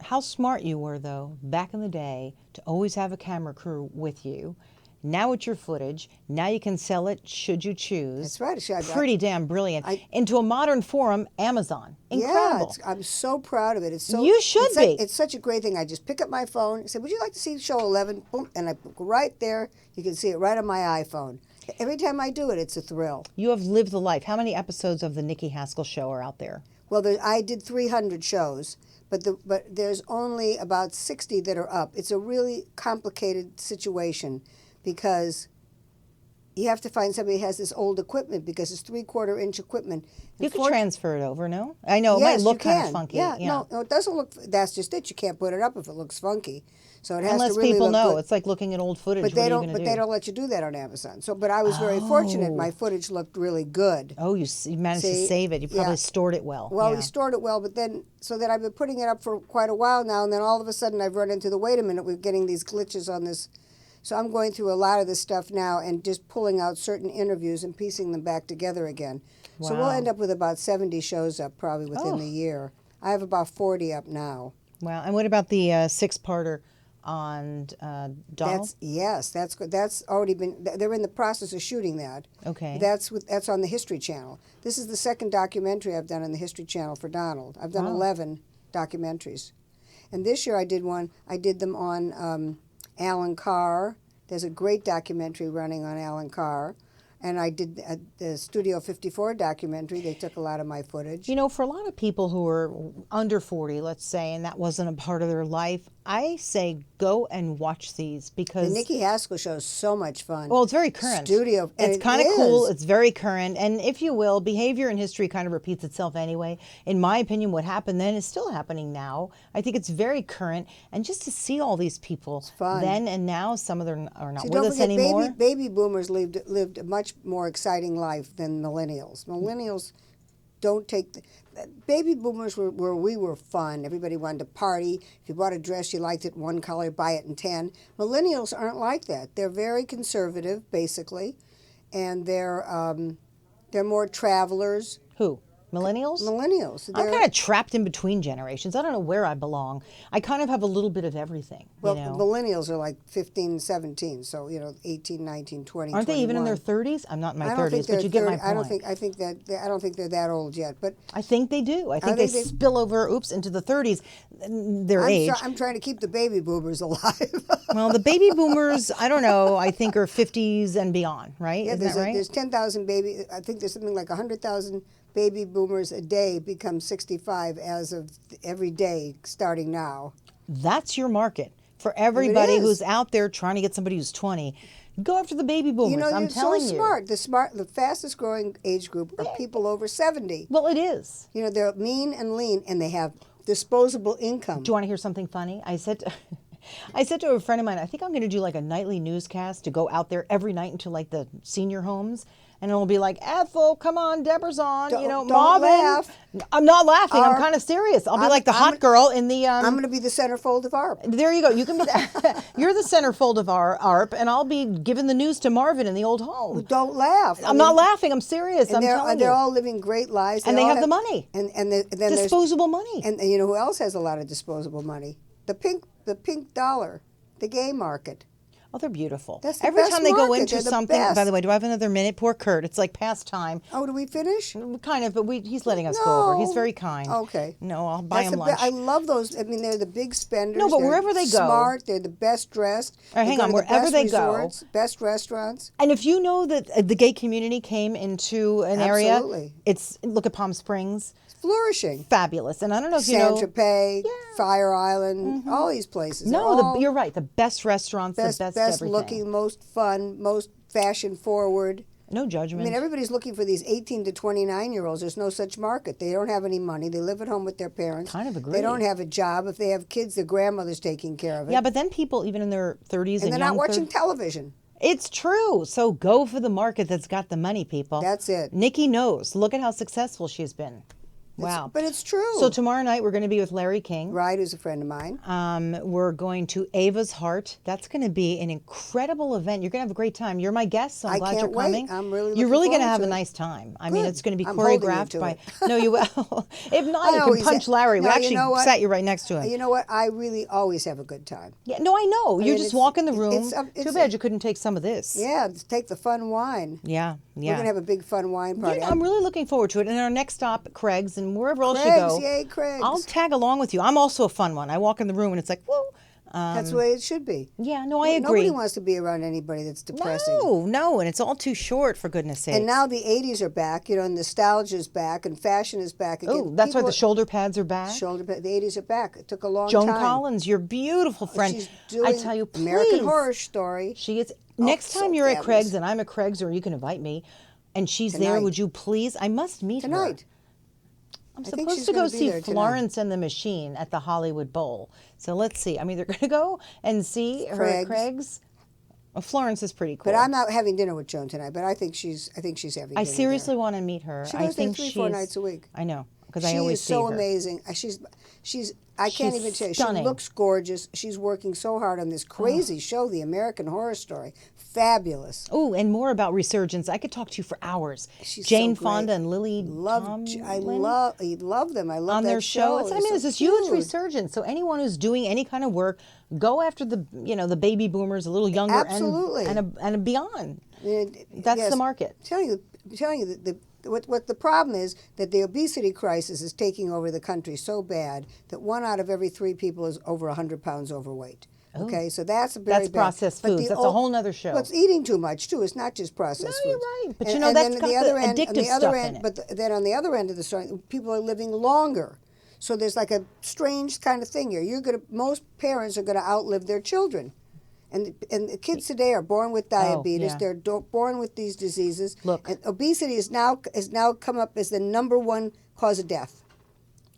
S1: How smart you were, though, back in the day, to always have a camera crew with you. Now it's your footage. Now you can sell it should you choose.
S2: That's right.
S1: Pretty damn brilliant. Into a modern forum, Amazon. Incredible.
S2: Yeah, I'm so proud of it. It's so.
S1: You should be.
S2: It's such a great thing. I just pick up my phone, say, "Would you like to see show 11?" Boom, and I go right there. You can see it right on my iPhone. Every time I do it, it's a thrill.
S1: You have lived the life. How many episodes of the Nikki Haskell show are out there?
S2: Well, I did 300 shows, but there's only about 60 that are up. It's a really complicated situation because you have to find somebody who has this old equipment because it's 3/4-inch equipment.
S1: You can transfer it over, no? I know it
S2: Yes,
S1: might look
S2: you
S1: kind
S2: can.
S1: of funky.
S2: Yeah, no, it doesn't look. That's just it. You can't put it up if it looks funky. So it has
S1: Unless
S2: to really
S1: people
S2: look
S1: know.
S2: good.
S1: It's like looking at old footage.
S2: But
S1: What
S2: they
S1: are you
S2: don't.
S1: gonna
S2: But
S1: do?
S2: they don't let you do that on Amazon. So, but I was very fortunate. My footage looked really good.
S1: Oh, you managed to
S2: See?
S1: save it. You probably
S2: Yeah.
S1: stored it well.
S2: Well,
S1: Yeah.
S2: we stored it well, but then I've been putting it up for quite a while now, and then all of a sudden I've run into wait a minute, we're getting these glitches on this. So I'm going through a lot of this stuff now and just pulling out certain interviews and piecing them back together again. So we'll
S1: Wow.
S2: end up with about 70 shows up probably within the year. I have about 40 up now.
S1: Wow. And what about the 6-parter on Donald?
S2: That's good. That's already been. They're in the process of shooting that.
S1: Okay.
S2: That's on the History Channel. This is the second documentary I've done on the History Channel for Donald. I've done 11 documentaries, and this year I did one. I did them on Alan Carr. There's a great documentary running on Alan Carr. And I did the Studio 54 documentary. They took a lot of my footage.
S1: You know, for a lot of people who are under 40, let's say, and that wasn't a part of their life, I say go and watch these because...
S2: The Nikki Haskell show is so much fun.
S1: Well, it's very current.
S2: Studio. and
S1: It's
S2: it
S1: kind of cool.
S2: is.
S1: It's very current. And if you will, behavior in history kind of repeats itself anyway. In my opinion, what happened then is still happening now. I think it's very current. And just to see all these people
S2: fun.
S1: then and now, some of them are not
S2: See,
S1: with
S2: don't
S1: us
S2: forget,
S1: anymore.
S2: baby boomers lived a much more exciting life than millennials. Millennials don't take... Baby boomers were where we were fun. Everybody wanted to party. If you bought a dress, you liked it in one color, buy it in 10. Millennials aren't like that. They're very conservative, basically, and they're more travelers.
S1: Who? Millennials?
S2: Millennials.
S1: I'm kind of trapped in between generations. I don't know where I belong. I kind of have a little bit of everything.
S2: Well,
S1: you know?
S2: millennials are like 15, 17, so 18, 19, 20,
S1: Aren't they even in their
S2: 21.
S1: 30s? I'm not in my
S2: I don't
S1: 30s,
S2: think
S1: but
S2: they're
S1: you get my
S2: 30
S1: point.
S2: I don't think they're that old yet, but
S1: I think they do. I think they spill over, into the 30s, their age.
S2: I'm trying to keep the baby boomers alive.
S1: Well, the baby boomers, I don't know, I think are 50s and beyond, right?
S2: Yeah,
S1: Isn't that right?
S2: there's 10,000 baby. I think there's something like 100,000 baby boomers a day become 65 as of every day starting now.
S1: That's your market. For everybody
S2: is.
S1: who's out there trying to get somebody who's 20, go after the baby boomers.
S2: You know,
S1: I'm
S2: you're
S1: telling
S2: so
S1: you.
S2: smart. The fastest growing age group are people over 70.
S1: Well, it is.
S2: You know, they're mean and lean, and they have disposable income.
S1: Do you want to hear something funny? I said to a friend of mine, I think I'm going to do like a nightly newscast to go out there every night into like the senior homes and it'll be like, Ethel, come on, Deborah's on.
S2: Don't
S1: Marvin.
S2: laugh.
S1: I'm not laughing. I'm kind of serious. I'll be like the hot girl in the.
S2: I'm going to be the centerfold of ARP.
S1: There you go. You can be. You're the centerfold of our ARP, and I'll be giving the news to Marvin in the old home.
S2: Don't laugh.
S1: I'm not laughing. I'm serious. I'm telling you.
S2: They're all living great lives.
S1: And they have the money.
S2: And then
S1: disposable money.
S2: And you know who else has a lot of disposable money? The pink dollar, the gay market.
S1: Oh, they're beautiful.
S2: That's the
S1: Every
S2: best
S1: time they go
S2: market.
S1: into
S2: They're the
S1: something,
S2: best.
S1: by the way, do I have another minute? Poor Kurt. It's like past time.
S2: Oh, do we finish?
S1: Kind of, but he's letting us go over. He's
S2: No.
S1: very kind.
S2: Okay.
S1: No, I'll buy him
S2: the
S1: lunch.
S2: I love those. I mean, they're the big spenders.
S1: No, but
S2: They're
S1: wherever they go-
S2: smart. They're the best dressed.
S1: All right,
S2: They
S1: hang
S2: go
S1: on.
S2: to the
S1: Wherever
S2: best
S1: they go-
S2: resorts, best restaurants.
S1: And if you know that the gay community came into an area,
S2: Absolutely.
S1: look at Palm Springs,
S2: It's flourishing.
S1: fabulous. And I don't know if you
S2: San
S1: know.
S2: Tropez, Fire Island, all these places. They're
S1: No,
S2: all
S1: you're right. The best restaurants,
S2: best,
S1: the best
S2: best
S1: everything.
S2: looking, most fun, most fashion forward.
S1: No
S2: I
S1: judgment.
S2: mean, everybody's looking for these 18 to 29-year-olds. There's no such market. They don't have any money. They live at home with their parents.
S1: Kind of agree.
S2: They don't have a job. If they have kids, their grandmother's taking care of it.
S1: Yeah, but then people, even in their 30s
S2: and they're
S1: young
S2: not watching
S1: 30s,
S2: television.
S1: It's true. So go for the market that's got the money, people.
S2: That's it.
S1: Nikki knows. Look at how successful she's been. Wow.
S2: But it's true.
S1: So tomorrow night we're going to be with Larry King.
S2: Right, who's a friend of mine.
S1: We're going to Ava's Heart. That's going to be an incredible event. You're going to have a great time. You're my guest, so I'm glad
S2: can't
S1: you're coming.
S2: wait. I'm really
S1: You're
S2: looking
S1: really going to
S2: forward
S1: have
S2: to
S1: a
S2: it.
S1: nice time. I mean,
S2: Good.
S1: it's going to be
S2: I'm holding you
S1: choreographed
S2: to
S1: by.
S2: it.
S1: No, you will. If not,
S2: I
S1: you can
S2: always
S1: punch
S2: have-
S1: Larry. We
S2: No, you
S1: actually
S2: know what?
S1: sat you right next to him.
S2: You know what? I really always have a good time.
S1: Yeah, no, I know. You
S2: mean,
S1: just
S2: it's-
S1: walk in the room.
S2: it's-
S1: Too
S2: it's-
S1: bad you couldn't take some of this.
S2: Yeah, take the fun wine.
S1: Yeah, yeah.
S2: We're going to have a big fun wine party.
S1: I'm really looking forward to it. And our next stop, Craig's, and wherever else you
S2: Craig's,
S1: go.
S2: yay, Craig's.
S1: I'll tag along with you. I'm also a fun one. I walk in the room and it's like, whoa.
S2: That's the way it should be.
S1: Yeah, no, I agree.
S2: Nobody wants to be around anybody that's depressing.
S1: No, and it's all too short, for goodness sake.
S2: And now the 80s are back, and nostalgia's back, and fashion is back again.
S1: Oh, that's why the
S2: People-
S1: shoulder pads are back.
S2: The 80s are back. It took a long
S1: Joan
S2: time.
S1: Collins, your beautiful friend.
S2: She's doing
S1: I tell you, please.
S2: American Horror Story.
S1: She is. Next
S2: so
S1: time you're at
S2: fabulous.
S1: Craig's and I'm at Craig's, or you can invite me, and she's there,
S2: Tonight.
S1: would you please? I must meet her.
S2: Tonight.
S1: I'm
S2: I think
S1: supposed
S2: she's
S1: to go
S2: gonna be
S1: see
S2: there tonight.
S1: Florence and the Machine at the Hollywood Bowl. So let's see. I'm either going to go and see her at
S2: Craig's.
S1: Craig's. Well, Florence is pretty cool.
S2: But I'm not having dinner with Joan tonight, but I think she's having dinner
S1: I
S2: there.
S1: seriously want to meet her.
S2: She
S1: I
S2: goes there
S1: think
S2: 3-4
S1: she's-
S2: nights a week.
S1: I know, because
S2: She
S1: I always
S2: is so
S1: see her.
S2: amazing. I can't
S1: She's
S2: even tell you.
S1: stunning.
S2: She looks gorgeous. She's working so hard on this crazy show, The American Horror Story. Fabulous.
S1: Oh, and more about Resurgence. I could talk to you for hours.
S2: She's
S1: Jane
S2: so great.
S1: Fonda and Lily
S2: I
S1: Tomlin
S2: love them. I love
S1: on
S2: that
S1: their show.
S2: It's
S1: I mean,
S2: so
S1: it's this huge
S2: cute.
S1: resurgence. So anyone who's doing any kind of work, go after the baby boomers, a little younger,
S2: Absolutely.
S1: and beyond.
S2: And,
S1: That's
S2: yes,
S1: the market.
S2: I'm telling you that what the problem is that the obesity crisis is taking over the country so bad that 1 out of every 3 people is over 100 pounds overweight. Okay, so that's very
S1: That's
S2: bad.
S1: processed
S2: But
S1: foods.
S2: the
S1: That's a whole nother show.
S2: Well, it's eating too much too. It's not just processed
S1: No,
S2: foods.
S1: you're right. But
S2: And
S1: that's
S2: then
S1: got
S2: the
S1: the
S2: other end, on
S1: addictive
S2: the other
S1: stuff
S2: end,
S1: in it.
S2: but then on the other end of the story, people are living longer. So there's like a strange kind of thing here. Most parents are gonna outlive their children. And the kids today are born with diabetes.
S1: yeah.
S2: They're born with these diseases.
S1: Look.
S2: And obesity has now come up as the #1 cause of death,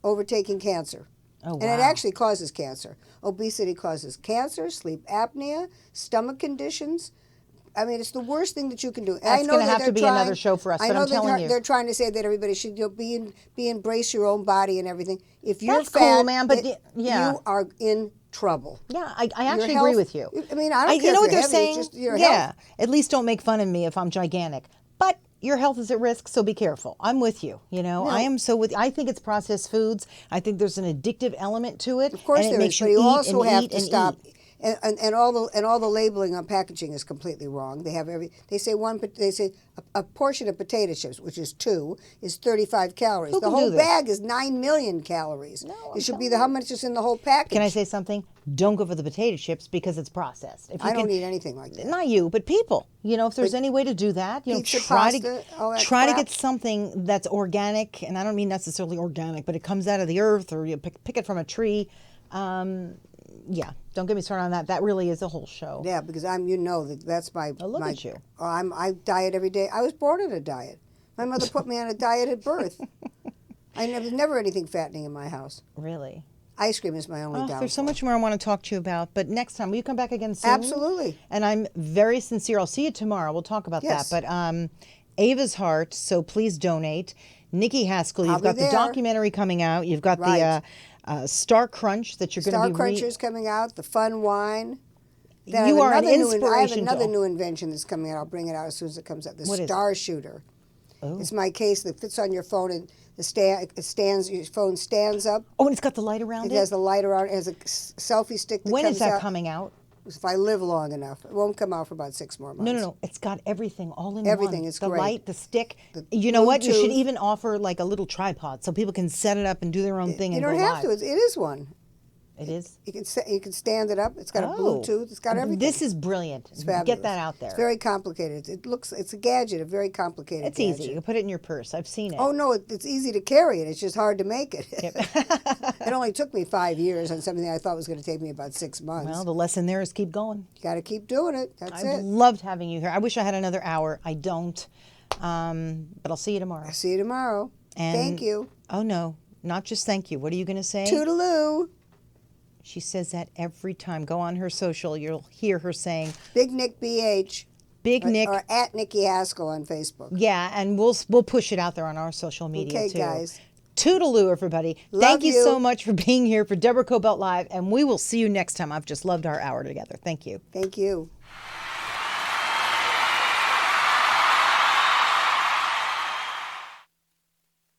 S2: overtaking cancer.
S1: Oh,
S2: And it
S1: wow.
S2: actually causes cancer. Obesity causes cancer, sleep apnea, stomach conditions. I mean, it's the worst thing that you can do. And
S1: That's
S2: I know
S1: gonna
S2: that
S1: have to
S2: they're
S1: be
S2: trying-
S1: another show for us,
S2: I
S1: but
S2: know
S1: I'm
S2: that
S1: telling you.
S2: they're trying to say that everybody should embrace your own body and everything. If you're
S1: That's
S2: fat,
S1: cool, man, but
S2: then
S1: yeah.
S2: you are in trouble.
S1: Yeah, I actually
S2: health-
S1: agree with you.
S2: I mean, I don't care
S1: you know
S2: if
S1: what
S2: you're
S1: they're
S2: heavy,
S1: saying?
S2: it's just your
S1: Yeah,
S2: health.
S1: at least don't make fun of me if I'm gigantic. But your health is at risk, so be careful. I'm with you. I am so with. I think it's processed foods. I think there's an addictive element to it.
S2: Of course
S1: and it
S2: there
S1: makes
S2: is,
S1: you
S2: but you
S1: eat
S2: also
S1: and
S2: have
S1: eat
S2: to
S1: and
S2: stop.
S1: eat.
S2: And all the labeling on packaging is completely wrong. They say a portion of potato chips, which is 2, is 35 calories.
S1: Who
S2: The
S1: can
S2: whole
S1: do this?
S2: bag is 9 million calories.
S1: No, I'm
S2: it should be
S1: telling
S2: how much is in the whole package.
S1: Can I say something? Don't go for the potato chips because it's processed. If you
S2: I don't
S1: can-
S2: eat anything like that.
S1: Not you, but people. If there's any way to do that,
S2: Pizza,
S1: try
S2: pasta, all that
S1: try to
S2: crap.
S1: get something that's organic, and I don't mean necessarily organic, but it comes out of the earth or you pick it from a tree. Yeah, don't get me started on that. That really is a whole show.
S2: Yeah, because that's my.
S1: Oh, look
S2: my,
S1: at you.
S2: I diet every day. I was born on a diet. My mother put me on a diet at birth. Never anything fattening in my house.
S1: Really?
S2: Ice cream is my only downfall.
S1: There's so much more I want to talk to you about, but next time, will you come back again soon?
S2: Absolutely.
S1: And I'm very sincere. I'll see you tomorrow. We'll talk about
S2: Yes.
S1: that. But Ava's Heart, so please donate. Nikki Haskell,
S2: I'll
S1: you've
S2: be
S1: got the
S2: there.
S1: documentary coming out. You've got
S2: Right.
S1: the Star Crunch that you're going
S2: Star
S1: to be
S2: Cruncher's coming out. The Fun Wine. Then
S1: You
S2: I
S1: are
S2: have
S1: an
S2: another I have
S1: inspiration to
S2: another
S1: all.
S2: new invention that's coming out. I'll bring it out as soon as it comes out. The
S1: What is it?
S2: Star Shooter.
S1: Oh.
S2: It's my case that fits on your phone and it stands. Your phone stands up.
S1: Oh, and it's got the light around
S2: It
S1: it?
S2: has the light around. It has a selfie stick that
S1: When
S2: comes
S1: is that
S2: out.
S1: coming out?
S2: If I live long enough, it won't come out for about 6 more months.
S1: No. It's got everything all in
S2: Everything
S1: one.
S2: is
S1: the
S2: great.
S1: light, the stick.
S2: The
S1: You know what? You should
S2: Bluetooth.
S1: even offer like a little tripod so people can set it up and do their own thing
S2: You
S1: and
S2: don't
S1: go
S2: have
S1: live.
S2: to. It is one.
S1: It is?
S2: You can stand it up. It's got a
S1: Oh.
S2: Bluetooth. It's got everything.
S1: This is brilliant.
S2: It's fabulous.
S1: Get that out there.
S2: It's very complicated. It's a gadget, a very complicated
S1: It's
S2: gadget.
S1: easy. You can put it in your purse. I've seen it.
S2: Oh, no, it's easy to carry it. It's just hard to make it. It only took me 5 years on something I thought was going to take me about 6 months.
S1: Well, the lesson there is keep going.
S2: You got to keep doing it. That's
S1: I've
S2: it.
S1: loved having you here. I wish I had another hour. I don't. But I'll see you tomorrow.
S2: See you tomorrow.
S1: And-
S2: Thank you.
S1: Oh, no. Not just thank you. What are you going to say?
S2: Toodaloo.
S1: She says that every time. Go on her social. You'll hear her saying,
S2: Big Nick BH.
S1: Big Nick.
S2: Or at Nikki Haskell on Facebook.
S1: Yeah, and we'll push it out there on our social media
S2: Okay,
S1: too.
S2: guys.
S1: Toodaloo, everybody.
S2: Love
S1: Thank you
S2: you.
S1: so much for being here for Deborah Kobylt Live, and we will see you next time. I've just loved our hour together. Thank you.
S2: Thank you.